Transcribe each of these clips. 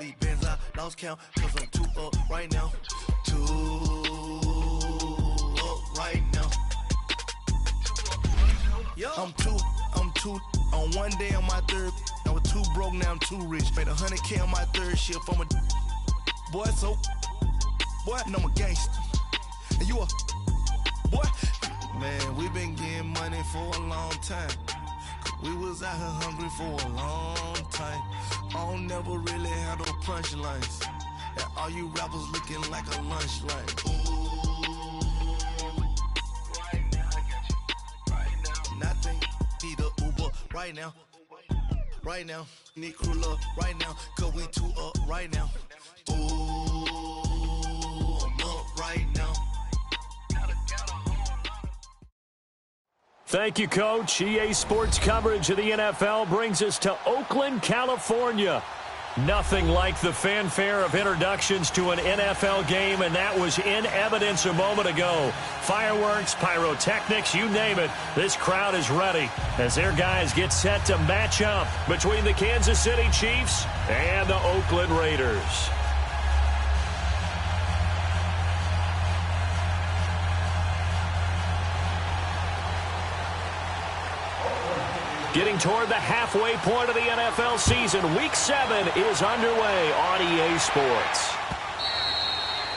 these bands, I lost count, cause I'm too up right now. Too up right now. I'm too on one day on my third. I was too broke, now I'm too rich. Made 100K on my third shift. I'm a boy, so boy, and I'm a gangster. And you a boy. Man, we been getting money for a long time. We was out here hungry for a long time. I don't never really have no punchlines. And all you rappers looking like a lunch line. Right now, I got you. Right now. Nothing. Need a Uber right now. Right now. Need crew love right now. Cause we too up right now. Ooh, I'm up right now. Thank you, Coach. EA Sports coverage of the NFL brings us to Oakland, California. Nothing like the fanfare of introductions to an NFL game, and that was in evidence a moment ago. Fireworks, pyrotechnics, you name it. This crowd is ready as their guys get set to match up between the Kansas City Chiefs and the Oakland Raiders. Getting toward the halfway point of the NFL season, Week 7 is underway on EA Sports.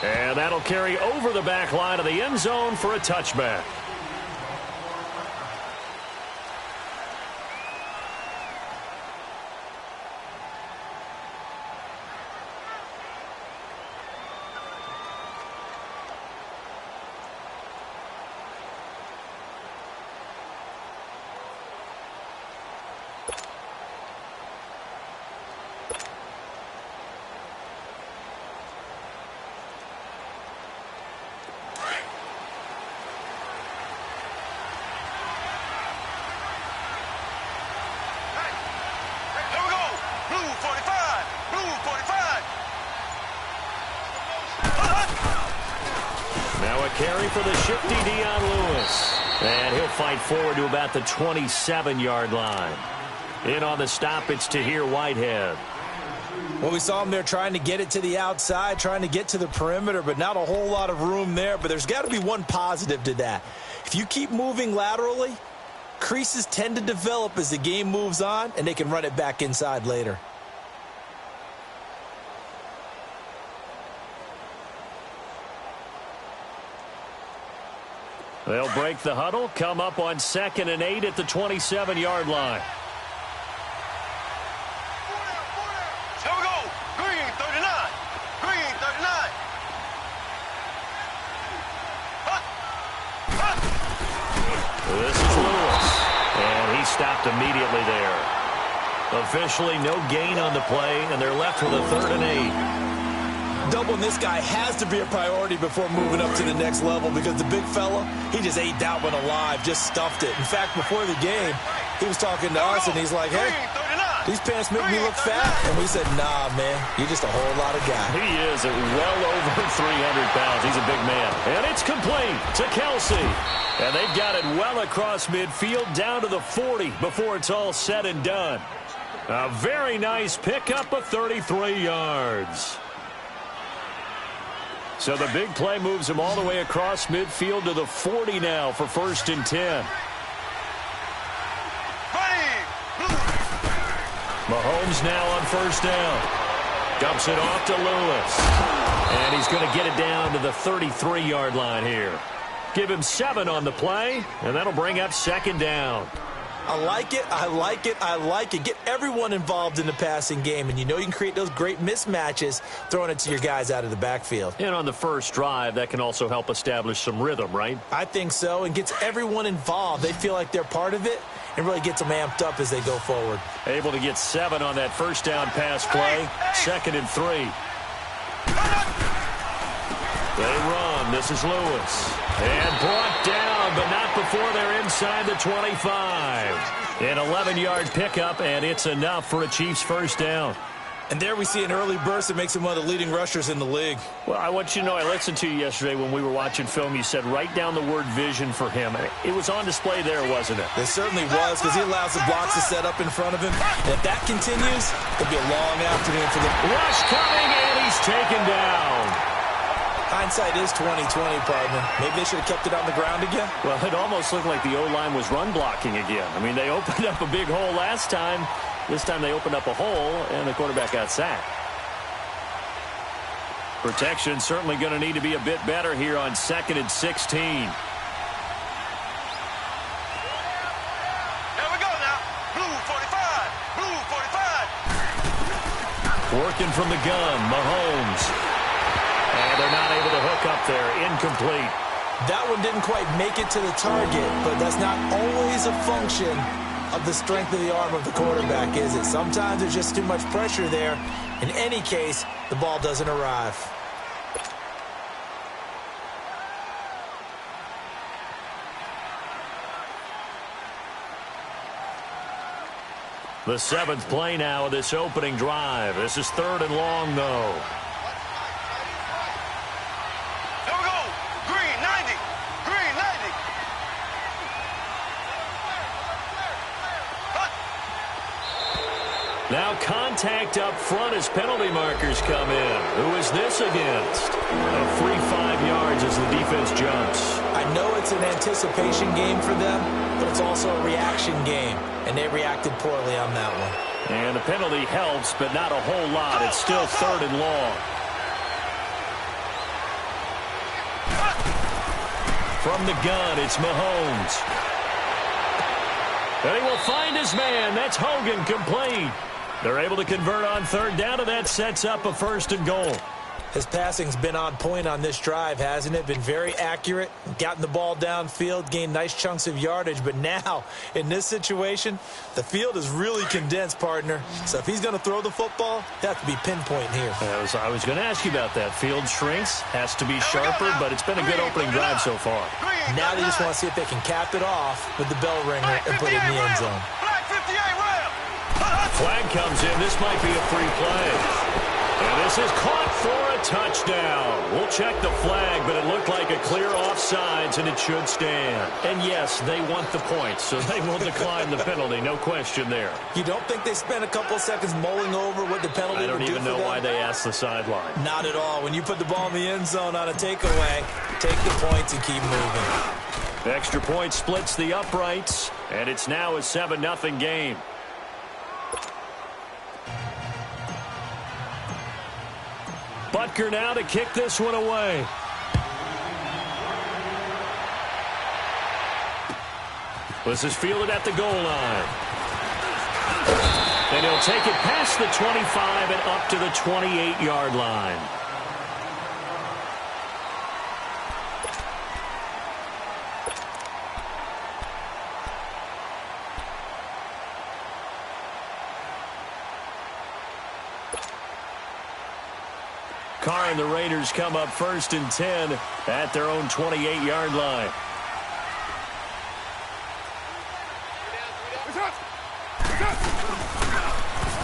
And that'll carry over the back line of the end zone for a touchback. Carry for the shifty Dion Lewis. And he'll fight forward to about the 27-yard line. In on the stop, it's Tahir Whitehead. Well, we saw him there trying to get it to the outside, trying to get to the perimeter, but not a whole lot of room there. But there's got to be one positive to that. If you keep moving laterally, creases tend to develop as the game moves on, and they can run it back inside later. They'll break the huddle, come up on 2nd and 8 at the 27-yard line. Here we go. Green, 39. Green, 39. This is Lewis. And he stopped immediately there. Officially no gain on the play, and they're left with a 3rd and 8. Doubling this guy has to be a priority before moving up to the next level because the big fella, he just ate that one alive, just stuffed it. In fact, before the game, he was talking to us, and he's like, hey, these pants make me look fat. And we said, nah, man, you're just a whole lot of guy. He is at well over 300 pounds. He's a big man. And it's complete to Kelsey. And they've got it well across midfield down to the 40 before it's all said and done. A very nice pickup of 33 yards. So the big play moves him all the way across midfield to the 40 now for 1st and 10. Mahomes now on 1st down. Dumps it off to Lewis. And he's going to get it down to the 33-yard line here. Give him 7 on the play, and that'll bring up 2nd down. I like it, I like it, I like it. Get everyone involved in the passing game, and you know you can create those great mismatches throwing it to your guys out of the backfield. And on the first drive, that can also help establish some rhythm, right? I think so, and gets everyone involved. They feel like they're part of it, and really gets them amped up as they go forward. Able to get 7 on that 1st down pass play. 2nd and 3. They run. This is Lewis. And brought down, but not before they're inside the 25. An 11-yard pickup, and it's enough for a Chiefs 1st down. And there we see an early burst that makes him one of the leading rushers in the league. Well, I want you to know, I listened to you yesterday when we were watching film. You said write down the word vision for him. It was on display there, wasn't it? It certainly was, because he allows the blocks to set up in front of him. And if that continues, it'll be a long afternoon for the rush coming, and he's taken down. Hindsight is 20/20, partner. Maybe they should have kept it on the ground again. Well, it almost looked like the O-line was run blocking again. I mean, they opened up a big hole last time. This time they opened up a hole, and the quarterback got sacked. Protection certainly going to need to be a bit better here on 2nd and 16. There we go now. Blue 45. Blue 45. Working from the gun, Mahomes. And they're not able to hook up there. Incomplete. That one didn't quite make it to the target, but that's not always a function of the strength of the arm of the quarterback, is it? Sometimes there's just too much pressure there. In any case, the ball doesn't arrive. The 7th play now of this opening drive. This is 3rd and long, though. There we go. Green 90. Green 90. Now contact up front as penalty markers come in. Who is this against? A free 5 yards as the defense jumps. I know it's an anticipation game for them, but it's also a reaction game, and they reacted poorly on that one. And the penalty helps, but not a whole lot. It's still 3rd and long. From the gun, it's Mahomes. And he will find his man. That's Hogan, complete. They're able to convert on 3rd down, and that sets up a 1st and goal. His passing's been on point on this drive, hasn't it? Been very accurate, gotten the ball downfield, gained nice chunks of yardage. But now, in this situation, the field is really condensed, partner. So if he's going to throw the football, that has to be pinpoint here. I was going to ask you about that. Field shrinks, has to be sharper, but it's been a good opening drive so far. Now they just want to see if they can cap it off with the bell ringer and put it in the end zone. Flag comes in. This might be a free play. And this is caught for a touchdown. We'll check the flag, but it looked like a clear offsides, and it should stand. And yes, they want the points, so they will decline the penalty. No question there. You don't think they spent a couple of seconds mulling over what the penalty would do for them? I don't even know why they asked the sideline. Not at all. When you put the ball in the end zone on a takeaway, take the points and keep moving. The extra point splits the uprights, and it's now a 7-0 game. Butker now to kick this one away. This is fielded at the goal line. And he'll take it past the 25 and up to the 28-yard line. Carr and the Raiders come up 1st and 10 at their own 28-yard line.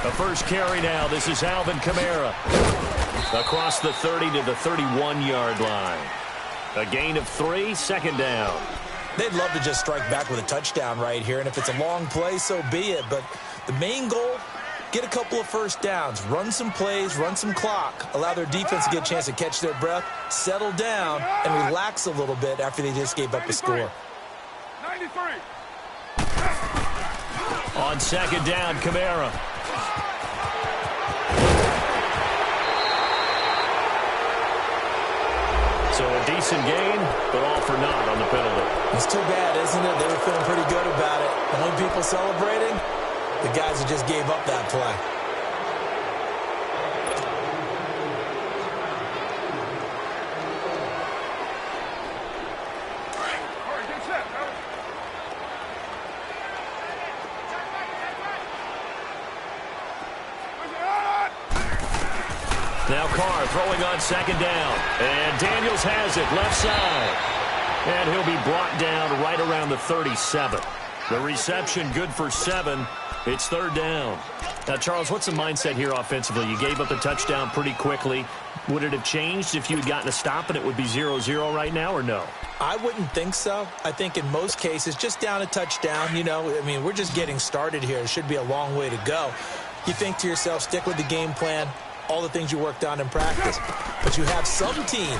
The first carry now. This is Alvin Kamara. Across the 30 to the 31-yard line. A gain of 3, 2nd down. They'd love to just strike back with a touchdown right here, and if it's a long play, so be it. But the main goal, get a couple of first downs, run some plays, run some clock, allow their defense to get a chance to catch their breath, settle down, and relax a little bit after they just gave up a score. 93. On 2nd down, Kamara. So a decent gain, but all for naught on the penalty. It's too bad, isn't it? They were feeling pretty good about it. The only people celebrating, the guys who just gave up that play. Now Carr throwing on 2nd down. And Daniels has it left side. And he'll be brought down right around the 37. The reception good for 7. It's 3rd down. Now, Charles, what's the mindset here offensively? You gave up a touchdown pretty quickly. Would it have changed if you had gotten a stop and it would be 0-0 right now, or no? I wouldn't think so. I think in most cases, just down a touchdown, we're just getting started here. It should be a long way to go. You think to yourself, stick with the game plan, all the things you worked on in practice. But you have some teams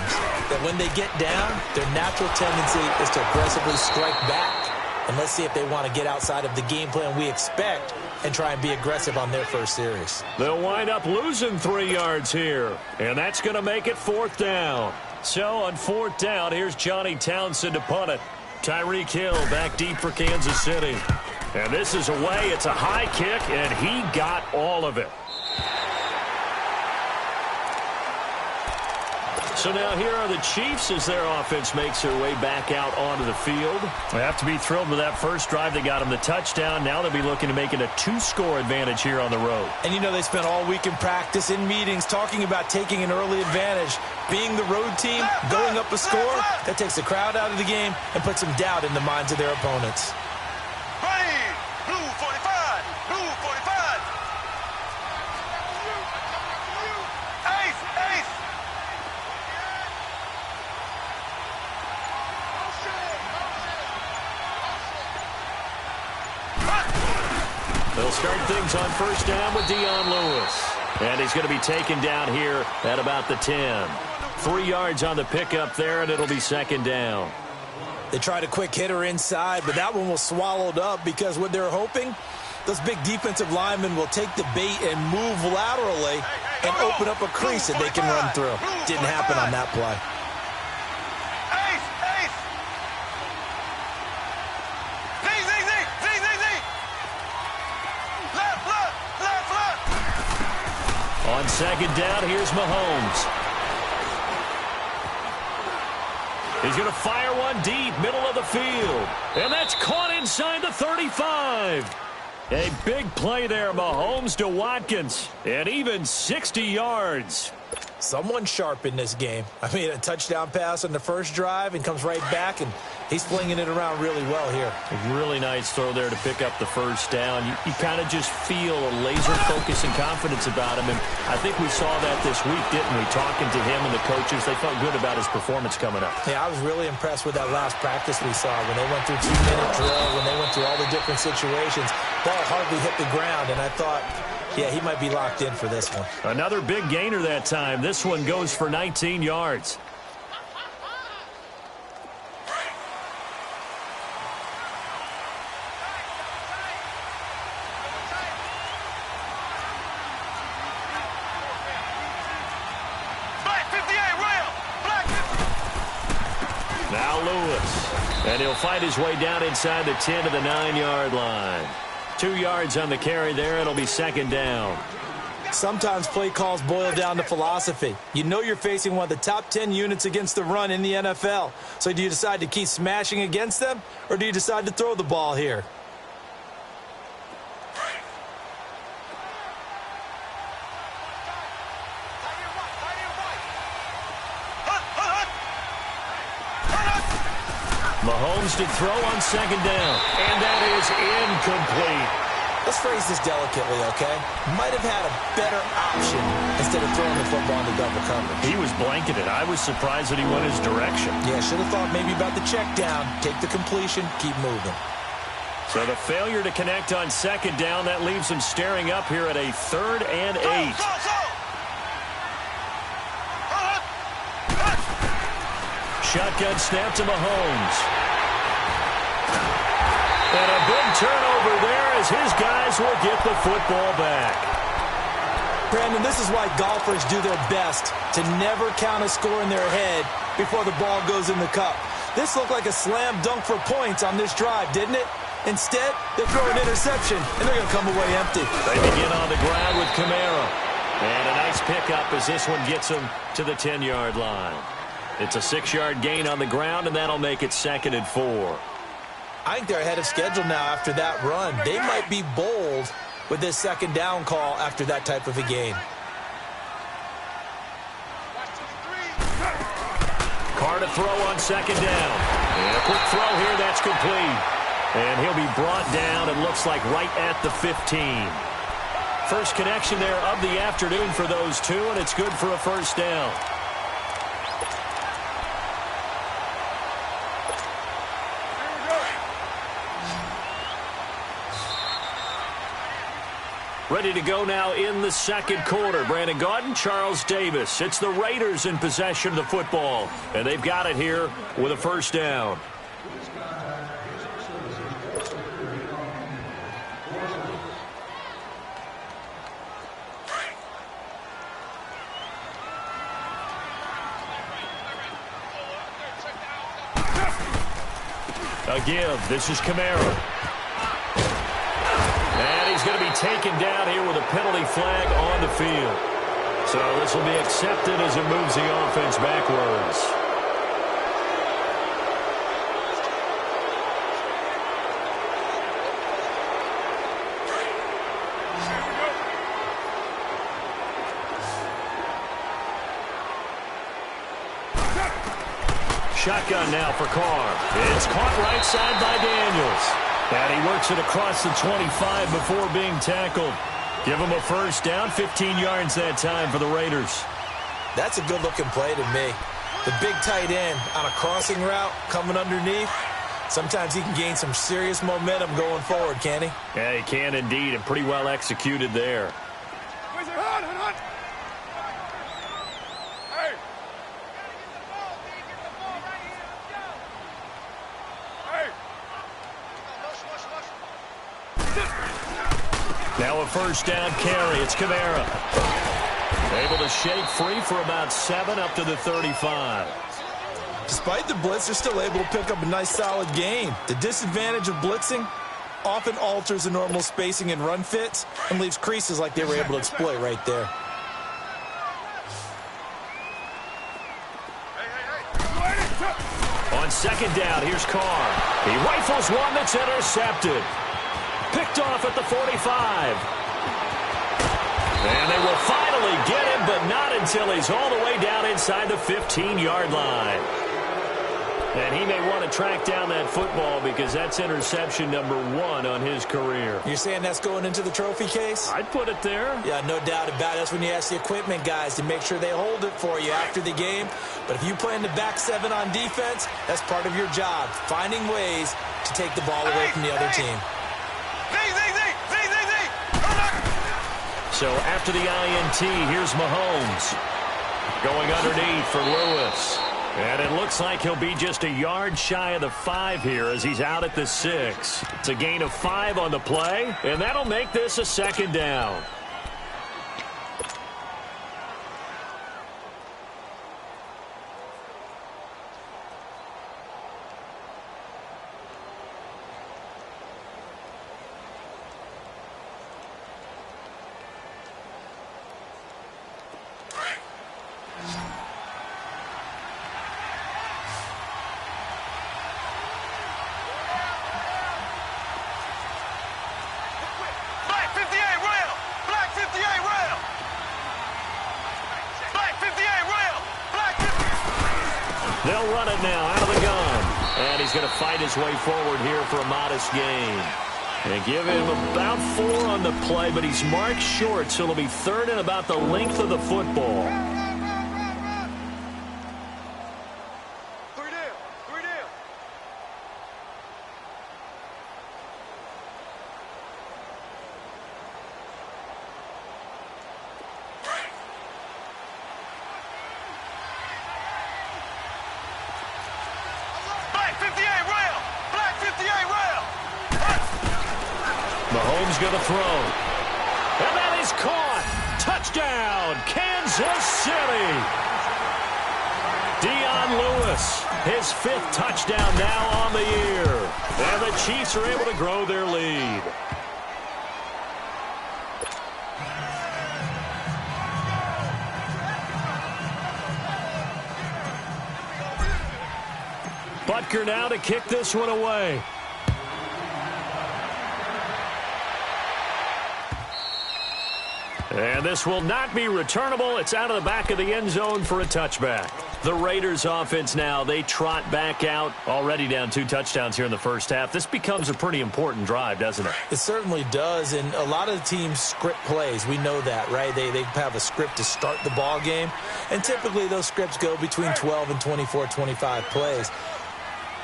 that when they get down, their natural tendency is to aggressively strike back. And let's see if they want to get outside of the game plan we expect and try and be aggressive on their first series. They'll wind up losing 3 yards here, and that's going to make it 4th down. So on 4th down, here's Johnny Townsend to punt it. Tyreek Hill back deep for Kansas City. And this is away. It's a high kick, and he got all of it. So now here are the Chiefs as their offense makes their way back out onto the field. They have to be thrilled with that first drive. They got them the touchdown. Now they'll be looking to make it a 2-score advantage here on the road. And they spent all week in practice, in meetings, talking about taking an early advantage. Being the road team, going up a score, that takes the crowd out of the game and puts some doubt in the minds of their opponents. Blue 45, blue 45. Ace. They'll start things on first down with Dion Lewis. And he's going to be taken down here at about the 10. 3 yards on the pickup there, and it'll be 2nd down. They tried a quick hitter inside, but that one was swallowed up because what they're hoping, those big defensive linemen will take the bait and move laterally and open up a crease that they can run through. Didn't happen on that play. On 2nd down, here's Mahomes. He's going to fire one deep, middle of the field. And that's caught inside the 35. A big play there, Mahomes to Watkins. And even 60 yards. Someone sharp in this game. A touchdown pass on the first drive and comes right back, and he's flinging it around really well here. A really nice throw there to pick up the first down. You kind of just feel a laser focus and confidence about him, and I think we saw that this week, didn't we? Talking to him and the coaches, they felt good about his performance coming up. Yeah, I was really impressed with that last practice we saw when they went through 2-minute drill, when they went through all the different situations. Ball hardly hit the ground, and I thought, yeah, he might be locked in for this one. Another big gainer that time. This one goes for 19 yards. Now Lewis. And he'll fight his way down inside the 10 to the 9-yard line. 2 yards on the carry there. It'll be 2nd down. Sometimes play calls boil down to philosophy. You know you're facing one of the top 10 units against the run in the NFL. So do you decide to keep smashing against them, or do you decide to throw the ball here? Mahomes to throw on 2nd down. And that is incomplete. Let's phrase this delicately, okay? Might have had a better option instead of throwing the football into double coverage. He was blanketed. I was surprised that he went his direction. Yeah, should have thought maybe about the check down, take the completion, keep moving. So the failure to connect on 2nd down, that leaves him staring up here at a 3rd and 8. Shotgun snap to Mahomes. And a big turnover there as his guys will get the football back. Brandon, this is why golfers do their best to never count a score in their head before the ball goes in the cup. This looked like a slam dunk for points on this drive, didn't it? Instead, they throw an interception, and they're going to come away empty. They begin on the ground with Camara. And a nice pickup as this one gets them to the 10-yard line. It's a 6-yard gain on the ground, and that'll make it 2nd and 4. I think they're ahead of schedule now after that run. They might be bold with this 2nd down call after that type of a gain. Carr to throw on 2nd down. And a quick throw here, that's complete. And he'll be brought down, it looks like right at the 15. First connection there of the afternoon for those two, and it's good for a first down. Ready to go now in the second quarter. Brandon Gaudin, Charles Davis. It's the Raiders in possession of the football, and they've got it here with a first down. A give. This is Kamara. And he's going to be taken down here with a penalty flag on the field. So this will be accepted as it moves the offense backwards. Shotgun now for Carr. It's caught right side by Daniels. And he works it across the 25 before being tackled. Give him a first down, 15 yards that time for the Raiders. That's a good-looking play to me. The big tight end on a crossing route coming underneath. Sometimes he can gain some serious momentum going forward, can't he? Yeah, he can indeed, and pretty well executed there. Now a first down carry. It's Kamara. Able to shake free for about 7 up to the 35. Despite the blitz, they're still able to pick up a nice solid gain. The disadvantage of blitzing often alters the normal spacing and run fits and leaves creases like they were able to exploit right there. On second down, here's Carr. He rifles one that's intercepted. Picked off at the 45. And they will finally get him, but not until he's all the way down inside the 15-yard line. And he may want to track down that football because that's interception number 1 on his career. You're saying that's going into the trophy case? I'd put it there. Yeah, no doubt about it. That's when you ask the equipment guys to make sure they hold it for you after the game. But if you play in the back 7 on defense, that's part of your job, finding ways to take the ball away from the other team. So after the INT, here's Mahomes. Going underneath for Lewis. And it looks like he'll be just a yard shy of the 5 here as he's out at the 6. It's a gain of 5 on the play, and that'll make this a second down. They'll run it now out of the gun. And he's going to fight his way forward here for a modest gain. And give him about 4 on the play, but he's marked short, so it'll be 3rd and about the length of the football. Mahomes going to throw. And that is caught. Touchdown, Kansas City. Dion Lewis, his 5th touchdown now on the year. And the Chiefs are able to grow their lead. Butker now to kick this one away. And this will not be returnable. It's out of the back of the end zone for a touchback. The Raiders offense now, they trot back out, already down 2 touchdowns here in the first half. This becomes a pretty important drive, doesn't it? It certainly does, and a lot of the teams script plays. We know that, right? They have a script to start the ball game, and typically those scripts go between 12 and 24, 25 plays.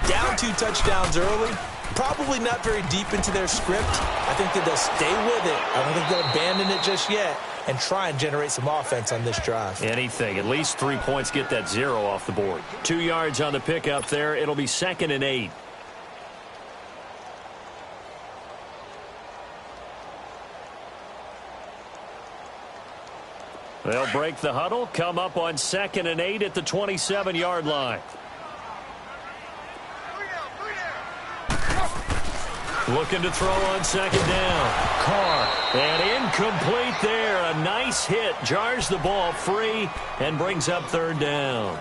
Down 2 touchdowns early, probably not very deep into their script. I think that they'll stay with it. I don't think they'll abandon it just yet and try and generate some offense on this drive. Anything. At least 3 points, get that 0 off the board. 2 yards on the pickup there. It'll be 2nd and 8. They'll break the huddle, come up on 2nd and 8 at the 27-yard line. Looking to throw on 2nd down. Carr. And incomplete there. A nice hit. Jars the ball free and brings up 3rd down.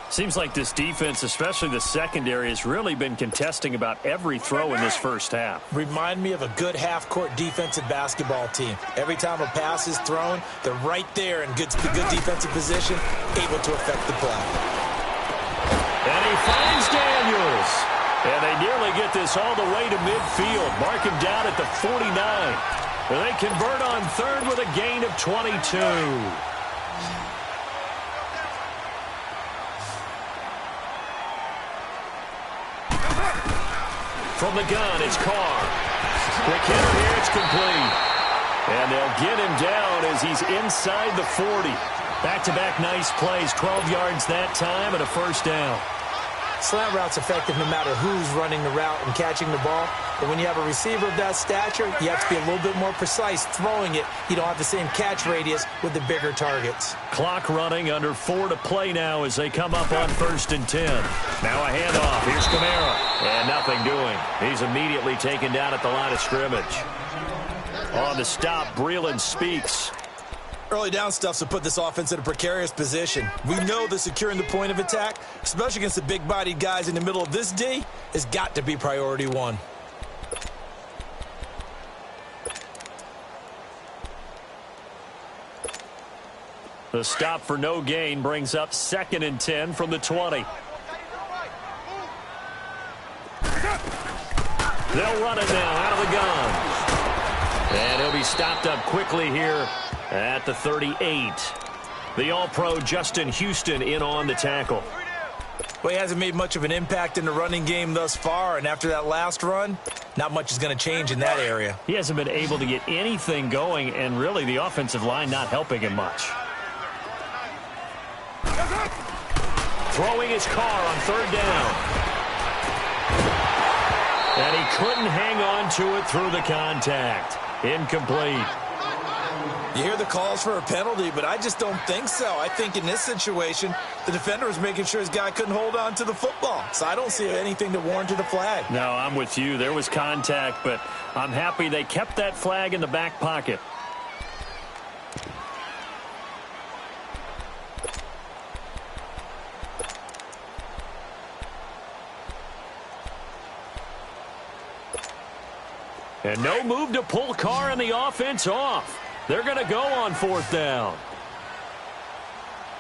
Seems like this defense, especially the secondary, has really been contesting about every throw in this first half. Remind me of a good half-court defensive basketball team. Every time a pass is thrown, they're right there in good defensive position, able to affect the play. And he finds Daniels. And they nearly get this all the way to midfield. Mark him down at the 49. And they convert on 3rd with a gain of 22. From the gun, it's Carr. Quick hitter here, it's complete. And they'll get him down as he's inside the 40. Back-to-back nice plays, 12 yards that time and a 1st down. Slant route's effective no matter who's running the route and catching the ball. But when you have a receiver of that stature, you have to be a little bit more precise throwing it. You don't have the same catch radius with the bigger targets. Clock running, under 4 to play now as they come up on 1st and 10. Now a handoff. Here's Kamara. And nothing doing. He's immediately taken down at the line of scrimmage. On the stop, Breeland Speaks. Early down stuffs will put this offense in a precarious position. We know that securing the point of attack, especially against the big-bodied guys in the middle of this D, has got to be priority 1. The stop for no gain brings up 2nd and 10 from the 20. They'll run it now out of the gun. And he'll be stopped up quickly here at the 38. The All-Pro Justin Houston in on the tackle. Well, he hasn't made much of an impact in the running game thus far, and after that last run, not much is going to change in that area. He hasn't been able to get anything going, and really the offensive line not helping him much. Throwing his Carr on 3rd down. And he couldn't hang on to it through the contact. Incomplete. You hear the calls for a penalty, but I just don't think so. I think in this situation, the defender was making sure his guy couldn't hold on to the football. So I don't see anything to warrant a flag. No, I'm with you. There was contact, but I'm happy they kept that flag in the back pocket. And no move to pull Carr and the offense off. They're going to go on 4th down.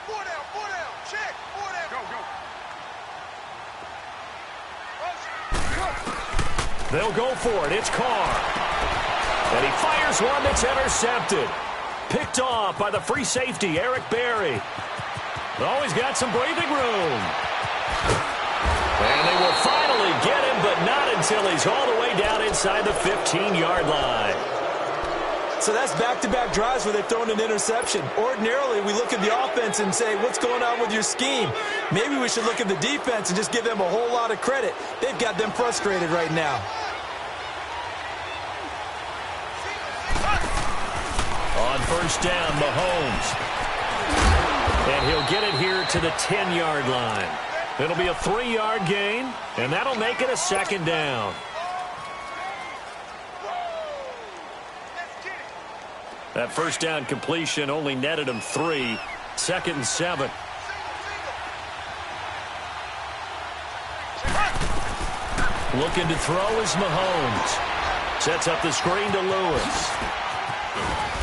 4 down, check, 4 down. Go. They'll go for it. It's Carr. And he fires one that's intercepted. Picked off by the free safety, Eric Berry. Always got some breathing room. And they will finally get him, but not until he's all the way down inside the 15-yard line. So that's back-to-back drives where they've thrown an interception. Ordinarily, we look at the offense and say, what's going on with your scheme? Maybe we should look at the defense and just give them a whole lot of credit. They've got them frustrated right now. On 1st down, Mahomes. And he'll get it here to the 10-yard line. It'll be a 3-yard gain, and that'll make it a 2nd down. That 1st down completion only netted him 3. 2nd and 7. Looking to throw is Mahomes. Sets up the screen to Lewis.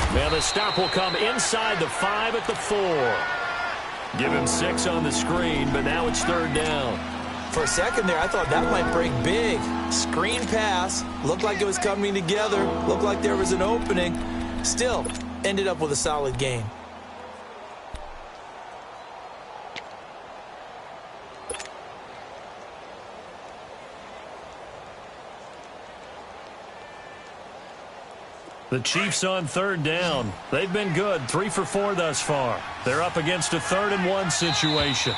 And the stop will come inside the 5 at the 4. Give him 6 on the screen, but now it's 3rd down. For a second there, I thought that might break big. Screen pass. Looked like it was coming together. Looked like there was an opening. Still, ended up with a solid gain. The Chiefs on 3rd down. They've been good, 3 for 4 thus far. They're up against a 3rd and 1 situation.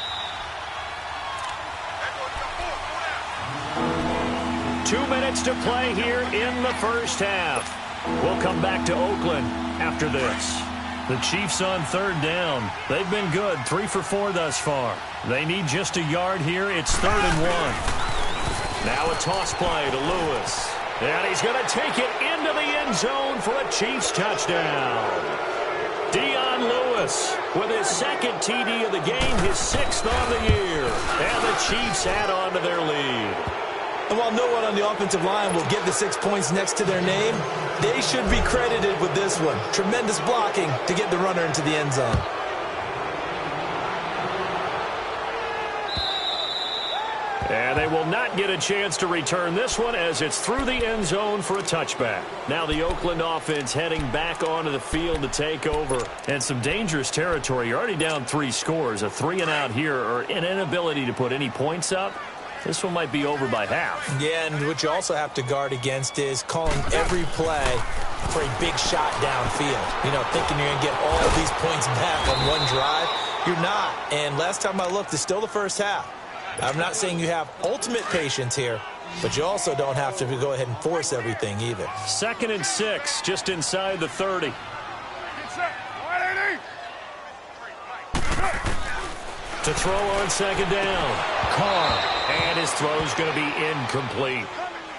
2 minutes to play here in the first half. We'll come back to Oakland after this. The Chiefs on 3rd down. They've been good, 3 for 4 thus far. They need just a yard here. It's 3rd and 1. Now a toss play to Lewis. And he's going to take it into the end zone for a Chiefs touchdown. Dion Lewis with his 2nd TD of the game, his 6th on the year. And the Chiefs add on to their lead. And while no one on the offensive line will get the 6 points next to their name, they should be credited with this one. Tremendous blocking to get the runner into the end zone. And they will not get a chance to return this one as it's through the end zone for a touchback. Now the Oakland offense heading back onto the field to take over. And some dangerous territory. You're already down 3 scores. A 3-and-out here or an inability to put any points up. This one might be over by half. Yeah, and what you also have to guard against is calling every play for a big shot downfield. You know, thinking you're going to get all of these points back on one drive. You're not. And last time I looked, it's still the first half. I'm not saying you have ultimate patience here, but you also don't have to go ahead and force everything either. 2nd and 6, just inside the 30. To throw on 2nd down. Carr. And his throw's going to be incomplete.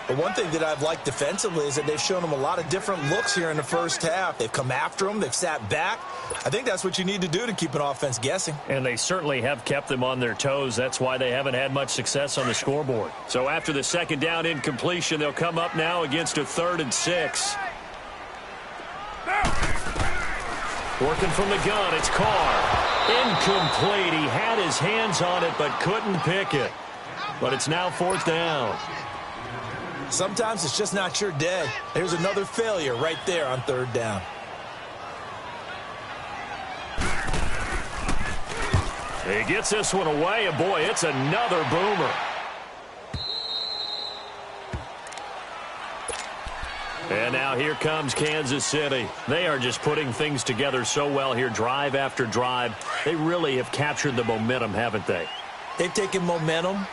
But one thing that I've liked defensively is that they've shown him a lot of different looks here in the first half. They've come after him. They've sat back. I think that's what you need to do to keep an offense guessing. And they certainly have kept them on their toes. That's why they haven't had much success on the scoreboard. So after the 2nd down incompletion, they'll come up now against a 3rd and 6. Working from the gun, it's Carr. Incomplete. He had his hands on it but couldn't pick it. But it's now 4th down. Sometimes it's just not your day. There's another failure right there on 3rd down. He gets this one away, and boy, it's another boomer. And now here comes Kansas City. They are just putting things together so well here, drive after drive. They really have captured the momentum, haven't they? They've taken momentum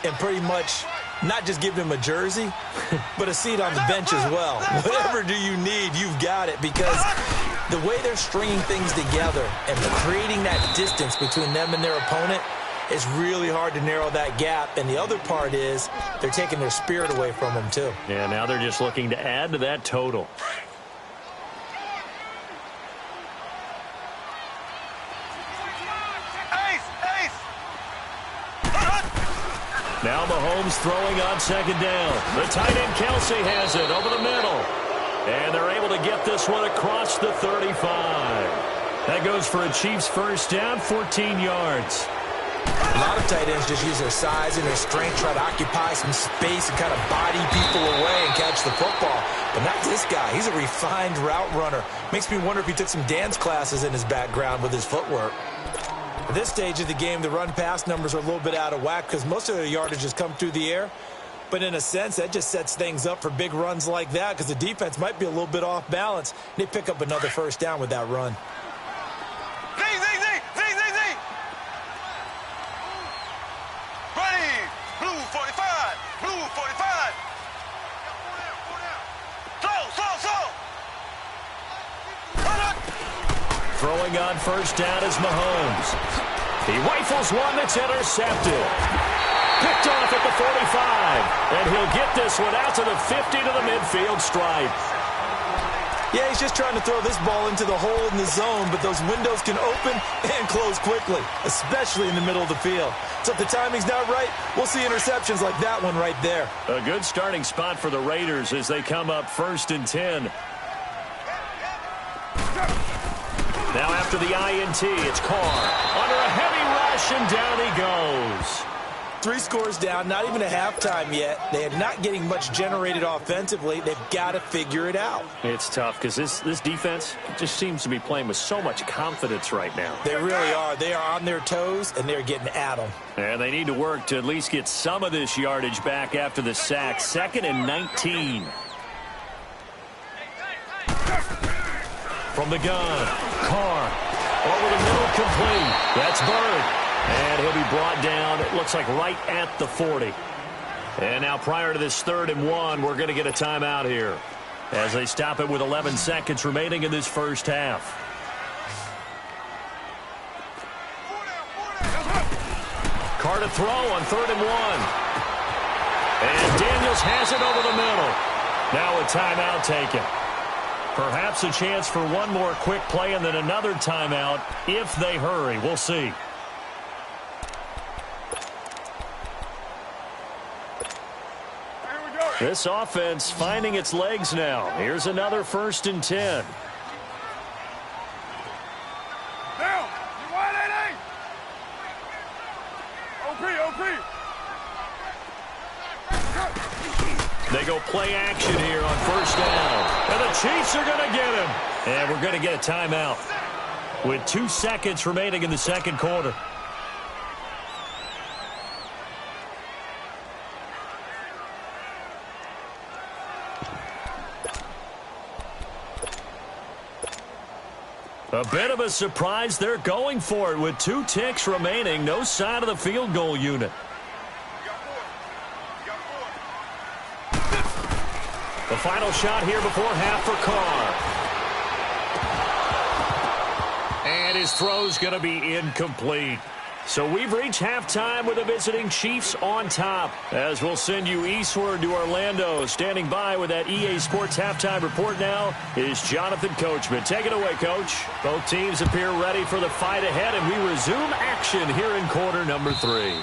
and pretty much not just give him a jersey, but a seat on the bench as well. Whatever do you need, you've got it, because the way they're stringing things together and creating that distance between them and their opponent, it's really hard to narrow that gap. And the other part is they're taking their spirit away from them, too. Yeah, now they're just looking to add to that total. Now Mahomes throwing on 2nd down. The tight end Kelsey has it over the middle. And they're able to get this one across the 35. That goes for a Chiefs 1st down, 14 yards. A lot of tight ends just use their size and their strength, try to occupy some space and kind of body people away and catch the football. But not this guy. He's a refined route runner. Makes me wonder if he took some dance classes in his background with his footwork. At this stage of the game, the run-pass numbers are a little bit out of whack because most of their yardage has come through the air. But in a sense, that just sets things up for big runs like that because the defense might be a little bit off balance. They pick up another 1st down with that run. Blue 45. Blue 45. Throwing on 1st down is Mahomes. He rifles one that's intercepted. Picked off at the 45. And he'll get this one out to the 50 to the midfield stripe. Yeah, he's just trying to throw this ball into the hole in the zone, but those windows can open and close quickly, especially in the middle of the field. So if the timing's not right, we'll see interceptions like that one right there. A good starting spot for the Raiders as they come up 1st and 10. Now after the INT, it's Carr. Under a heavy rush, and down he goes. 3 scores down, not even a halftime yet. They are not getting much generated offensively. They've got to figure it out. It's tough because this defense just seems to be playing with so much confidence right now. They really are. They are on their toes, and they're getting at them. And they need to work to at least get some of this yardage back after the sack. 2nd and 19. From the gun, Carr. Over the middle, complete. That's Bird. And he'll be brought down, it looks like, right at the 40. And now prior to this 3rd and 1, we're going to get a timeout here as they stop it with 11 seconds remaining in this first half. Carr to throw on 3rd and 1. And Daniels has it over the middle. Now a timeout taken. Perhaps a chance for one more quick play and then another timeout if they hurry. We'll see. This offense finding its legs now. Here's another 1st and 10. Down. You wide, A. OP. They go play action here on 1st down. And the Chiefs are going to get him. And we're going to get a timeout with 2 seconds remaining in the 2nd quarter. A bit of a surprise. They're going for it with 2 ticks remaining. No sign of the field goal unit. The final shot here before half for Carr. And his throw's going to be incomplete. So we've reached halftime with the visiting Chiefs on top. As we'll send you eastward to Orlando. Standing by with that EA Sports halftime report now is Jonathan Coachman. Take it away, Coach. Both teams appear ready for the fight ahead, and we resume action here in quarter number 3.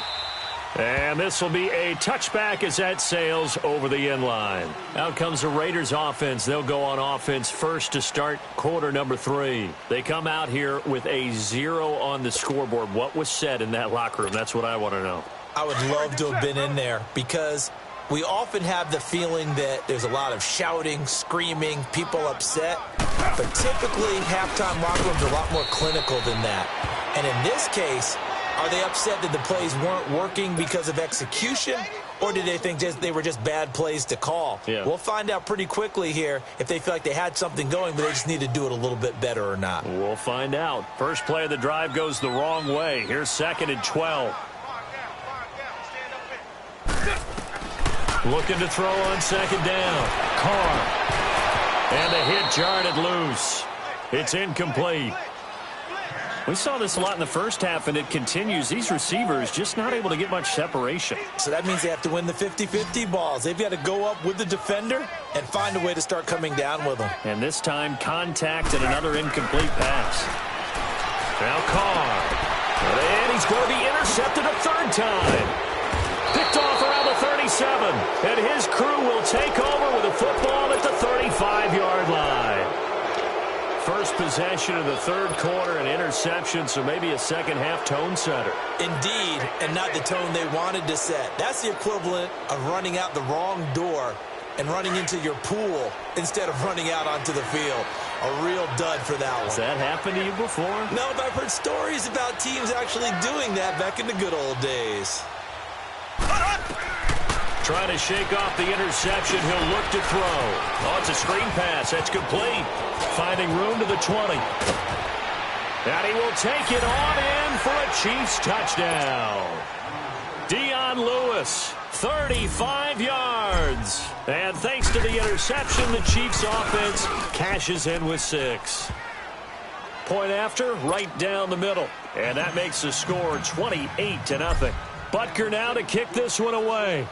And this will be a touchback as that sails over the end line. Out comes the Raiders offense. They'll go on offense first to start quarter number 3. They come out here with a 0 on the scoreboard. What was said in that locker room? That's what I want to know. I would love to have been in there because we often have the feeling that there's a lot of shouting, screaming, people upset. But typically, halftime locker rooms are a lot more clinical than that. And in this case, are they upset that the plays weren't working because of execution, or did they think they were just bad plays to call? Yeah. We'll find out pretty quickly here if they feel like they had something going, but they just need to do it a little bit better or not. We'll find out. First play of the drive goes the wrong way. Here's 2nd and 12. Looking to throw on 2nd down. Carr. And the hit jarred it loose. It's incomplete. We saw this a lot in the first half, and it continues. These receivers just not able to get much separation. So that means they have to win the 50-50 balls. They've got to go up with the defender and find a way to start coming down with them. And this time, contact and another incomplete pass. Now Carr. And he's going to be intercepted a 3rd time. Picked off around the 37. And his crew will take over with a football at the 35-yard line. First possession of the 3rd quarter, an interception, so maybe a second-half tone setter. Indeed, and not the tone they wanted to set. That's the equivalent of running out the wrong door and running into your pool instead of running out onto the field. A real dud for that one. Has that happened to you before? No, but I've heard stories about teams actually doing that back in the good old days. Trying to shake off the interception. He'll look to throw. Oh, it's a screen pass. That's complete. Finding room to the 20. And he will take it on in for a Chiefs touchdown. Dion Lewis, 35 yards. And thanks to the interception, the Chiefs offense cashes in with 6. Point after, right down the middle. And that makes the score 28-0. Butker now to kick this one away.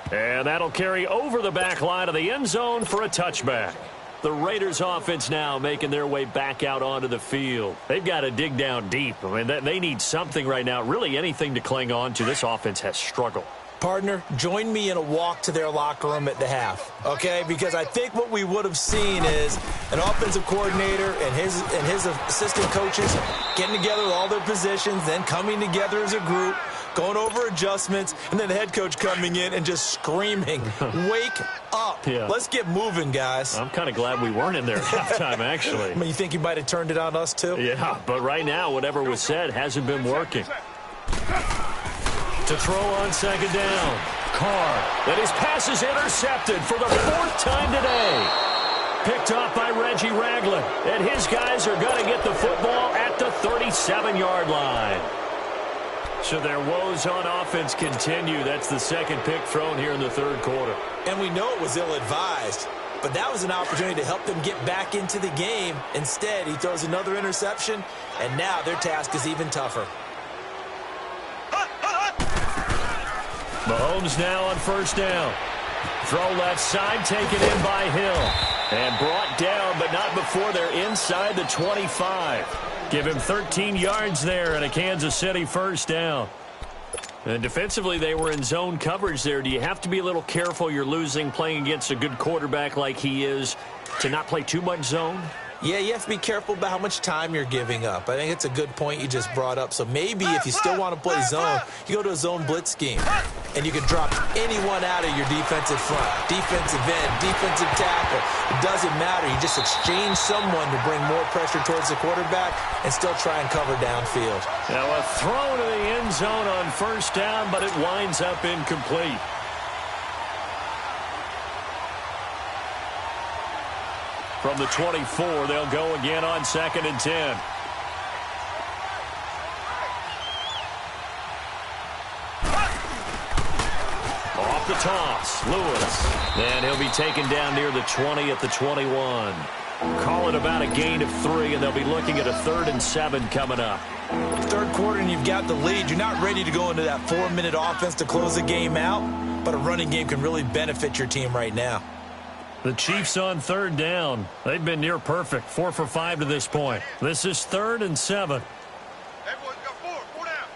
And that'll carry over the back line of the end zone for a touchback. The Raiders offense now making their way back out onto the field. They've got to dig down deep. I mean, they need something right now, really anything to cling on to. This offense has struggled. Partner, join me in a walk to their locker room at the half, okay? Because I think what we would have seen is an offensive coordinator and his assistant coaches getting together with all their positions, then coming together as a group, going over adjustments, and then the head coach coming in and just screaming, wake up. Yeah. Let's get moving, guys. I'm kind of glad we weren't in there at halftime, actually. I mean, you think he might have turned it on us, too? Yeah, but right now, whatever was said hasn't been working. To throw on second down. Carr. And his pass is intercepted for the 4th time today. Picked off by Reggie Ragland. And his guys are going to get the football at the 37-yard line. So their woes on offense continue. That's the second pick thrown here in the 3rd quarter. And we know it was ill-advised. But that was an opportunity to help them get back into the game. Instead, he throws another interception. And now their task is even tougher. Mahomes now on first down. Throw left side, taken in by Hill. And brought down, but not before they're inside the 25. Give him 13 yards there and a Kansas City first down. And defensively, they were in zone coverage there. Do you have to be a little careful you're losing playing against a good quarterback like he is to not play too much zone? Yeah, you have to be careful about how much time you're giving up. I think it's a good point you just brought up. So maybe if you still want to play zone, you go to a zone blitz scheme. And you can drop anyone out of your defensive front. Defensive end, defensive tackle. It doesn't matter. You just exchange someone to bring more pressure towards the quarterback and still try and cover downfield. Now a throw to the end zone on first down, but it winds up incomplete. From the 24, they'll go again on 2nd and 10. Off the toss, Lewis. And he'll be taken down near the 20 at the 21. Call it about a gain of 3, and they'll be looking at a 3rd and 7 coming up. 3rd quarter and you've got the lead. You're not ready to go into that 4-minute offense to close the game out, but a running game can really benefit your team right now. The Chiefs on 3rd down. They've been near perfect, 4 for 5 to this point. This is 3rd and 7. Everyone's got 4 down.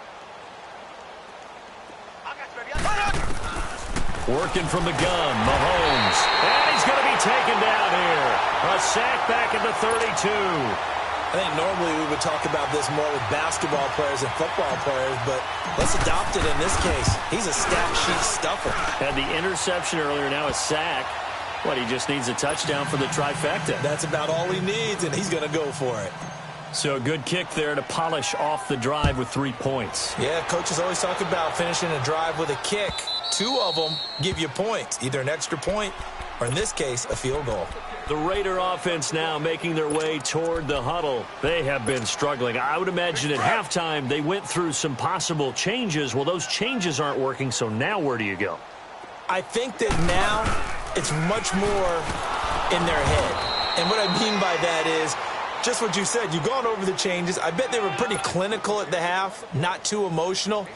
Working from the gun, Mahomes. And he's going to be taken down here. A sack back at the 32. I think normally we would talk about this more with basketball players and football players, but let's adopt it in this case. He's a stat sheet stuffer. Had the interception earlier, now a sack. What, he just needs a touchdown for the trifecta. That's about all he needs, and he's going to go for it. So a good kick there to polish off the drive with 3 points. Yeah, coaches always talk about finishing a drive with a kick. 2 of them give you points, either an extra point or, in this case, a field goal. The Raider offense now making their way toward the huddle. They have been struggling. I would imagine at halftime they went through some possible changes. Well, those changes aren't working, so now where do you go? I think that now it's much more in their head. And what I mean by that is just what you said. You've gone over the changes. I bet they were pretty clinical at the half, not too emotional.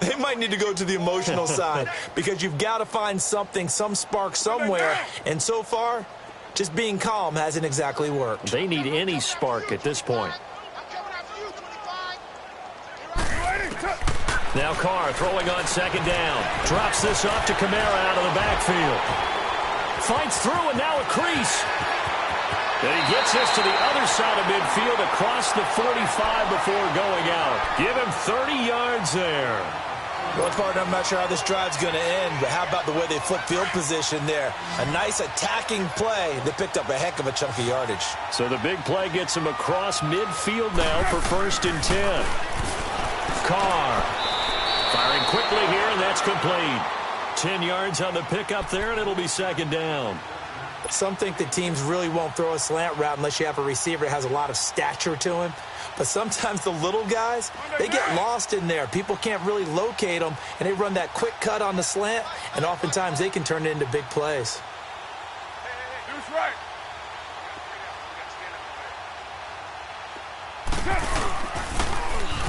They might need to go to the emotional side because you've got to find something, some spark somewhere. And so far, just being calm hasn't exactly worked. They need any spark at this point. Now Carr throwing on 2nd down. Drops this off to Kamara out of the backfield. Fights through and now a crease. And he gets this to the other side of midfield across the 45 before going out. Give him 30 yards there. Well, part, I'm not sure how this drive's going to end, but how about the way they flip field position there? A nice attacking play that picked up a heck of a chunk of yardage. So the big play gets him across midfield now for 1st and 10. Carr firing quickly here, and that's complete. 10 yards on the pickup there, and it'll be 2nd down. Some think that teams really won't throw a slant route unless you have a receiver that has a lot of stature to him. But sometimes the little guys, they get lost in there. People can't really locate them, and they run that quick cut on the slant, and oftentimes they can turn it into big plays.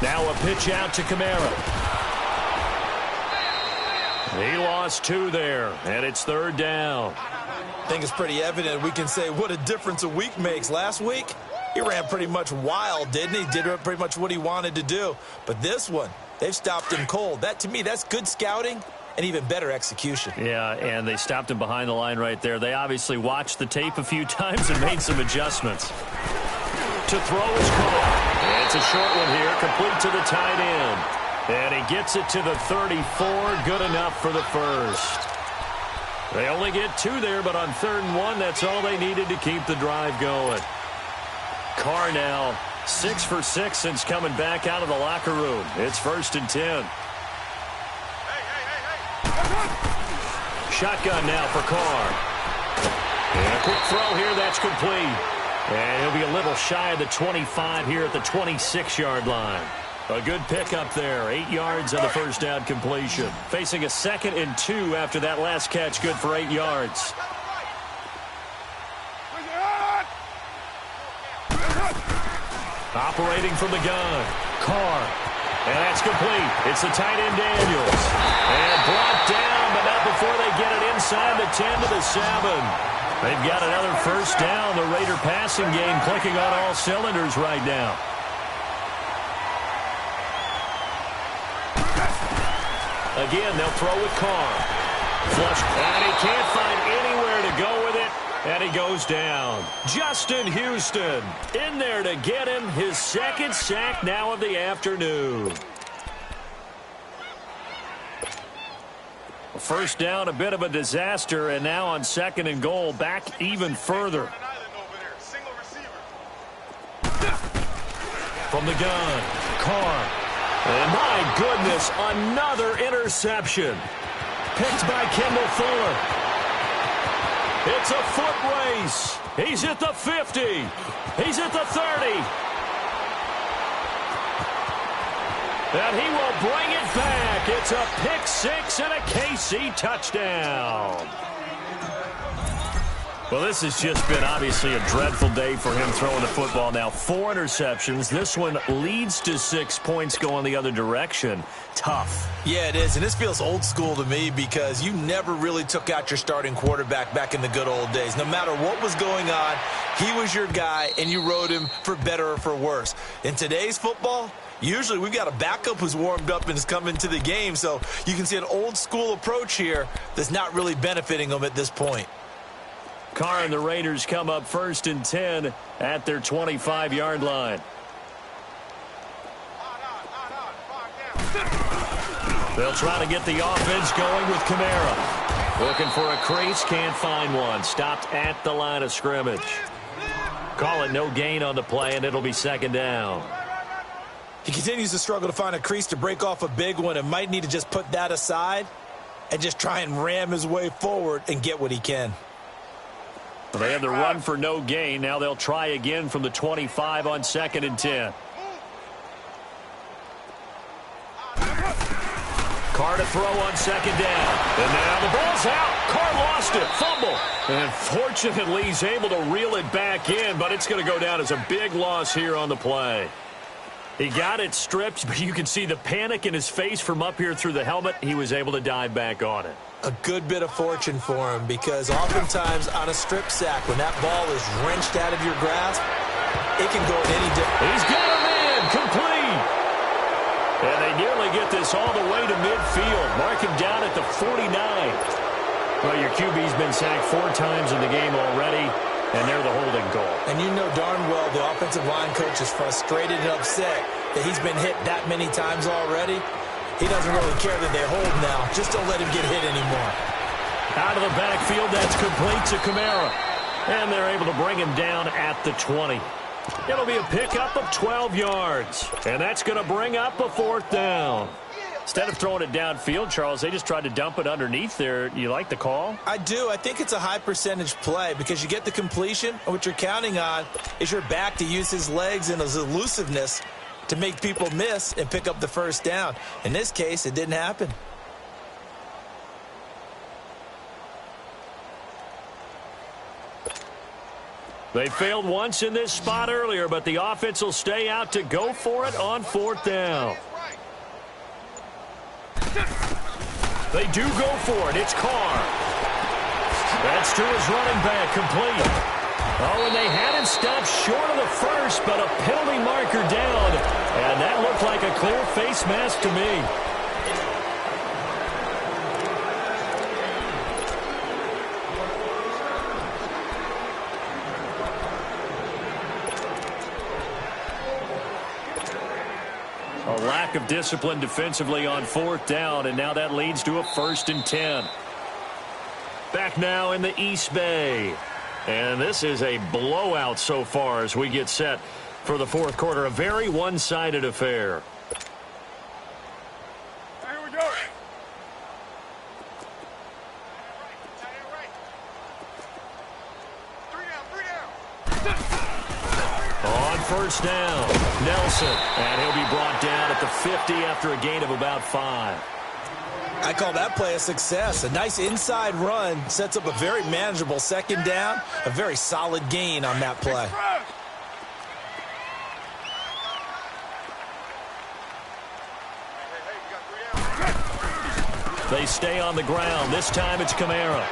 Now a pitch out to Kamara. He lost 2 there, and it's 3rd down. I think it's pretty evident. We can say what a difference a week makes. Last week, he ran pretty much wild, didn't he? Did pretty much what he wanted to do. But this one, they've stopped him cold. That, to me, that's good scouting and even better execution. Yeah, and they stopped him behind the line right there. They obviously watched the tape a few times and made some adjustments. To throw is caught. It's a short one here, complete to the tight end. And he gets it to the 34, good enough for the first. They only get 2 there, but on 3rd and 1, that's all they needed to keep the drive going. Carr now 6 for 6 since coming back out of the locker room. It's 1st and 10. Shotgun now for Carr. And a quick throw here, that's complete. And he'll be a little shy of the 25 here at the 26-yard line. A good pickup there. 8 yards on the first down completion. Facing a 2nd and 2 after that last catch. Good for 8 yards. Operating from the gun. Carr. And that's complete. It's the tight end Daniels. And brought down, but not before they get it inside the 10 to the 7. They've got another first down. The Raider passing game clicking on all cylinders right now. Again, they'll throw with Carr. Flush, and he can't find anywhere to go with it, and he goes down. Justin Houston in there to get him his 2nd sack now of the afternoon. First down, a bit of a disaster, and now on 2nd and goal, back even further. From the gun, Carr. And my goodness, another interception. Picked by Kendall Fuller. It's a foot race. He's at the 50. He's at the 30. And he will bring it back. It's a pick 6 and a KC touchdown. Well, this has just been obviously a dreadful day for him throwing the football. Now 4 interceptions. This one leads to 6 points going the other direction. Tough. Yeah, it is, and this feels old school to me because you never really took out your starting quarterback back in the good old days. No matter what was going on, he was your guy, and you rode him for better or for worse. In today's football, usually we've got a backup who's warmed up and is coming to the game, so you can see an old school approach here that's not really benefiting them at this point. Carr and the Raiders come up 1st and 10 at their 25-yard line. They'll try to get the offense going with Kamara. Looking for a crease, can't find one. Stopped at the line of scrimmage. Call it no gain on the play, and it'll be 2nd down. He continues to struggle to find a crease to break off a big one and might need to just put that aside and just try and ram his way forward and get what he can. They had the run for no gain. Now they'll try again from the 25 on 2nd and 10. Carr to throw on 2nd down. And now the ball's out. Carr lost it. Fumble. And fortunately, he's able to reel it back in, but it's going to go down as a big loss here on the play. He got it stripped, but you can see the panic in his face from up here through the helmet. He was able to dive back on it. A good bit of fortune for him because oftentimes on a strip sack, when that ball is wrenched out of your grasp, it can go in any different. He's got a man complete. And they nearly get this all the way to midfield. Mark him down at the 49. Well, your QB's been sacked 4 times in the game already, and they're the holding goal. And you know darn well the offensive line coach is frustrated and upset that he's been hit that many times already. He doesn't really care that they hold now. Just don't let him get hit anymore. Out of the backfield, that's complete to Kamara. And they're able to bring him down at the 20. It'll be a pickup of 12 yards. And that's going to bring up a 4th down. Instead of throwing it downfield, Charles, they just tried to dump it underneath there. You like the call? I do. I think it's a high percentage play because you get the completion. And what you're counting on is your back to use his legs and his elusiveness to make people miss and pick up the first down. In this case, it didn't happen. They failed once in this spot earlier, but the offense will stay out to go for it on 4th down. They do go for it. It's Carr. That's to his running back, complete. Oh, and they had him stopped short of the first, but a penalty marker down. And that looked like a clear face mask to me. A lack of discipline defensively on 4th down, and now that leads to a 1st and 10. Back now in the East Bay. And this is a blowout so far as we get set for the 4th quarter. A very one-sided affair. Here we go. On 1st down, Nelson. And he'll be brought down at the 50 after a gain of about 5. I call that play a success. A nice inside run sets up a very manageable 2nd down. A very solid gain on that play. They stay on the ground. This time it's Kamara.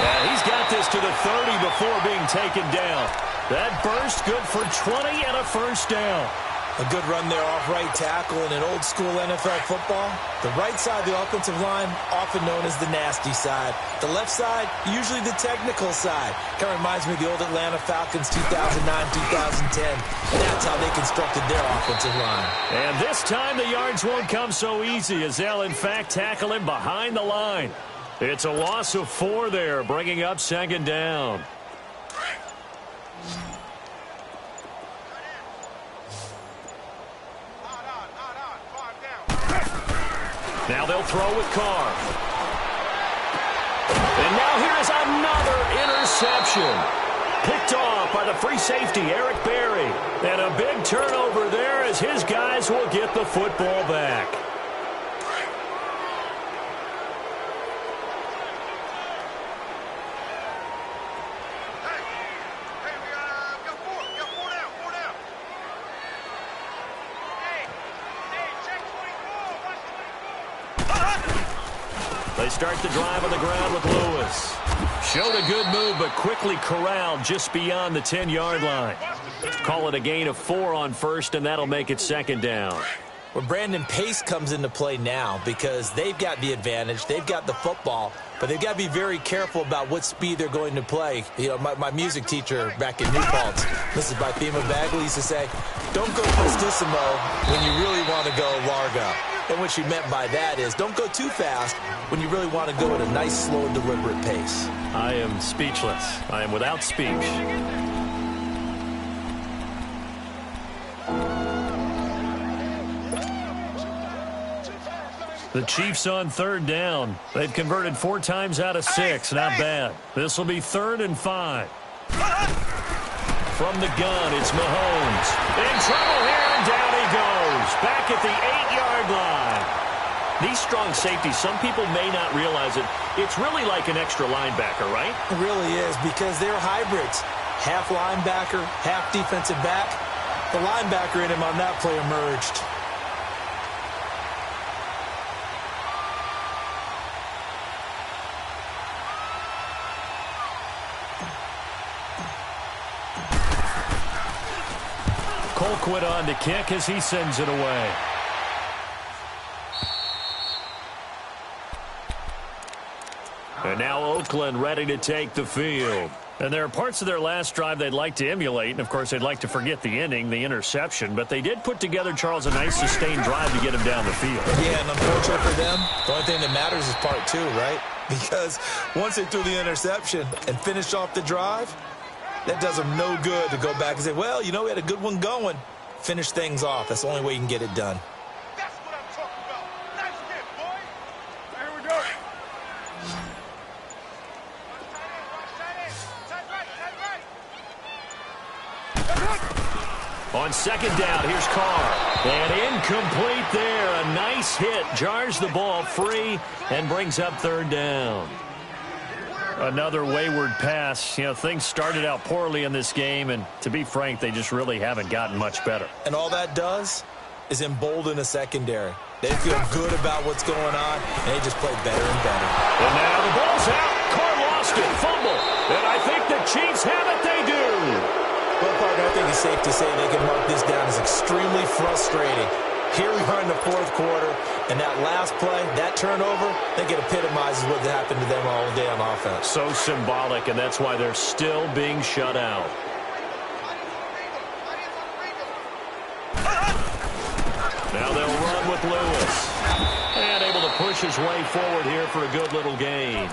And he's got this to the 30 before being taken down. That burst good for 20 and a 1st down. A good run there off right tackle in an old-school NFL football. The right side of the offensive line, often known as the nasty side. The left side, usually the technical side. Kind of reminds me of the old Atlanta Falcons 2009-2010. That's how they constructed their offensive line. And this time the yards won't come so easy as they'll, in fact, tackle him behind the line. It's a loss of 4 there, bringing up 2nd down. Now they'll throw with Carr. And now here's another interception. Picked off by the free safety, Eric Berry. And a big turnover there as his guys will get the football back. They start the drive on the ground with Lewis. Showed a good move, but quickly corralled just beyond the 10-yard line. Call it a gain of 4 on 1st, and that'll make it 2nd down. Well, Brandon, pace comes into play now because they've got the advantage. They've got the football, but they've got to be very careful about what speed they're going to play. You know, my music teacher back in New Paltz, this is by Thema Bagley, used to say, don't go prestissimo when you really want to go largo. And what she meant by that is don't go too fast when you really want to go at a nice, slow, and deliberate pace. I am speechless. I am without speech. The Chiefs on 3rd down. They've converted 4 times out of 6. Not bad. This will be 3rd and 5. From the gun, it's Mahomes. In trouble here, and down he goes. Back at the 8-yard line. These strong safeties, some people may not realize it. It's really like an extra linebacker, right? It really is because they're hybrids. Half linebacker, half defensive back. The linebacker in him on that play emerged. Colquitt on to kick as he sends it away. And now Oakland ready to take the field. And there are parts of their last drive they'd like to emulate. And, of course, they'd like to forget the ending, the interception. But they did put together, Charles, a nice sustained drive to get him down the field. Yeah, and unfortunately for them, the only thing that matters is part 2, right? Because once they threw the interception and finished off the drive, that does them no good to go back and say, well, you know, we had a good one going. Finish things off. That's the only way you can get it done. That's what I'm talking about. Nice hit, boy. Here we go. On 2nd down, here's Carr. And incomplete there. A nice hit. Jars the ball free and brings up 3rd down. Another wayward pass. You know, things started out poorly in this game, and to be frank, they just really haven't gotten much better. And all that does is embolden a secondary. They feel good about what's going on, and they just play better and better. And now the ball's out. Carr lost it. Fumble. And I think the Chiefs have it. They do. Well, partner, I think it's safe to say they can mark this down as extremely frustrating. Here we are in the 4th quarter, and that last play, that turnover, I think it epitomizes what happened to them all day on offense. So symbolic, and that's why they're still being shut out. Now they'll run with Lewis. And able to push his way forward here for a good little gain.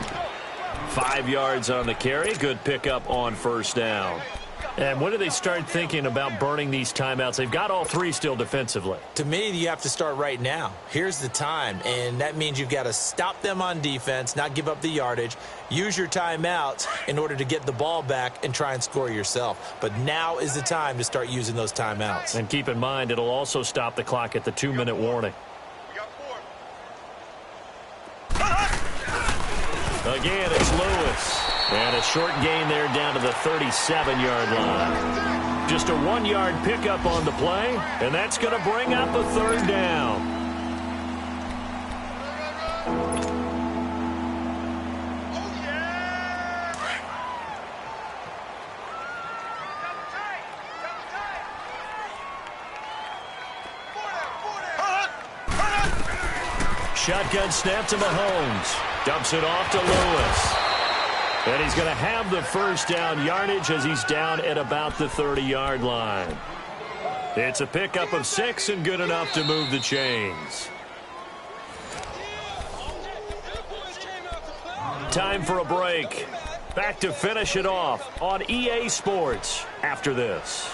5 yards on the carry. Good pickup on first down. And when do they start thinking about burning these timeouts? They've got all 3 still defensively. To me, you have to start right now. Here's the time, and that means you've got to stop them on defense, not give up the yardage, use your timeouts in order to get the ball back and try and score yourself. But now is the time to start using those timeouts. And keep in mind, it'll also stop the clock at the 2-minute warning. Again, it's Lewis. And a short gain there down to the 37-yard line. Just a 1-yard pickup on the play, and that's going to bring up a third down. Shotgun snap to Mahomes. Dumps it off to Lewis. And he's going to have the first down yardage as he's down at about the 30-yard line. It's a pickup of 6 and good enough to move the chains. Time for a break. Back to finish it off on EA Sports after this.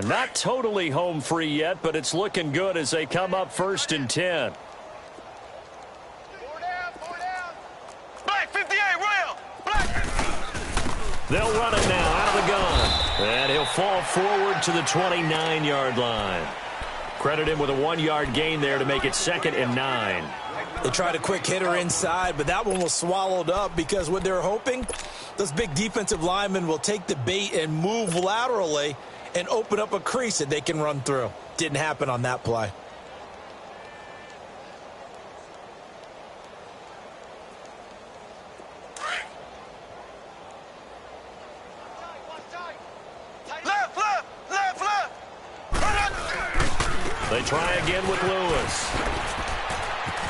Not totally home free yet, but it's looking good as they come up 1st and 10. Black 58, Rail. Black. They'll run it now out of the gun. And he'll fall forward to the 29-yard line. Credit him with a 1-yard gain there to make it 2nd and 9. They tried a quick hitter inside, but that one was swallowed up because what they're hoping, those big defensive linemen will take the bait and move laterally and open up a crease that they can run through. Didn't happen on that play. Left. They try again with Lewis.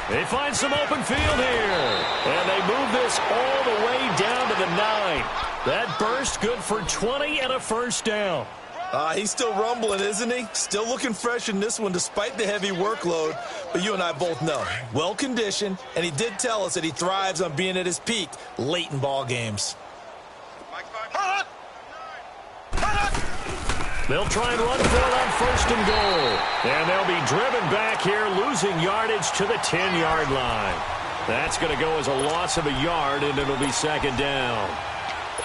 They find some open field here. And they move this all the way down to the 9. That burst good for 20 and a first down. He's still rumbling, isn't he? Still looking fresh in this one despite the heavy workload. But you and I both know, well-conditioned, and he did tell us that he thrives on being at his peak late in ball games. They'll try and run for it on 1st and goal. And they'll be driven back here, losing yardage to the 10-yard line. That's going to go as a loss of a yard, and it'll be 2nd down.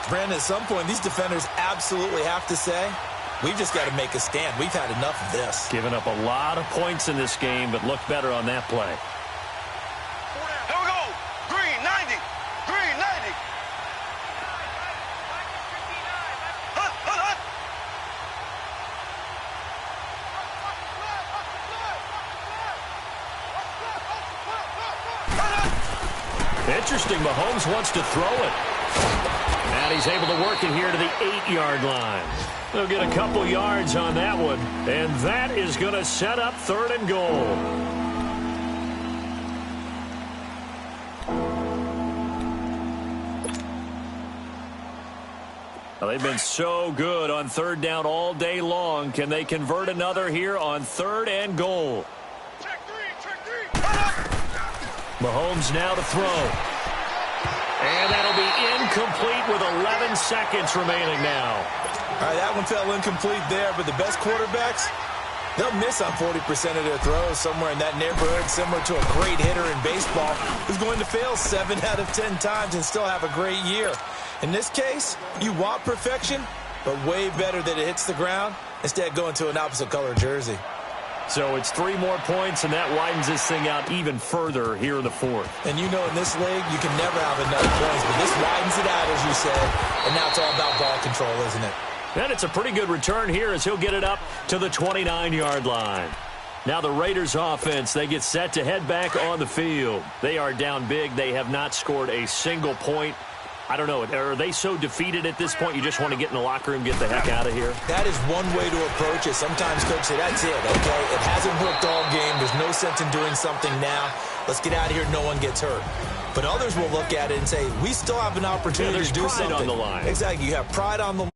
Brandon, at some point, these defenders absolutely have to say, we've just got to make a stand. We've had enough of this. Giving up a lot of points in this game, but look better on that play. Here we go. Green 90. Green 90. Interesting. Mahomes wants to throw it. And he's able to work it here to the 8-yard line. They'll get a couple yards on that one. And that is going to set up 3rd and goal. Well, they've been so good on 3rd down all day long. Can they convert another here on 3rd and goal? Check three. Mahomes now to throw. And that'll be incomplete with 11 seconds remaining now. All right, that one fell incomplete there, but the best quarterbacks, they'll miss on 40% of their throws somewhere in that neighborhood, similar to a great hitter in baseball who's going to fail 7 out of 10 times and still have a great year. In this case, you want perfection, but way better that it hits the ground instead of going to an opposite color jersey. So it's 3 more points, and that widens this thing out even further here in the 4th. And you know in this league, you can never have enough points, but this widens it out, as you said, and now it's all about ball control, isn't it? And it's a pretty good return here as he'll get it up to the 29-yard line. Now the Raiders offense, they get set to head back on the field. They are down big. They have not scored a single point. I don't know. Are they so defeated at this point you just want to get in the locker room, get the heck out of here? That is one way to approach it. Sometimes coaches say, that's it, okay? It hasn't worked all game. There's no sense in doing something now. Let's get out of here. No one gets hurt. But others will look at it and say, we still have an opportunity to do something. Pride on the line. Exactly. You have pride on the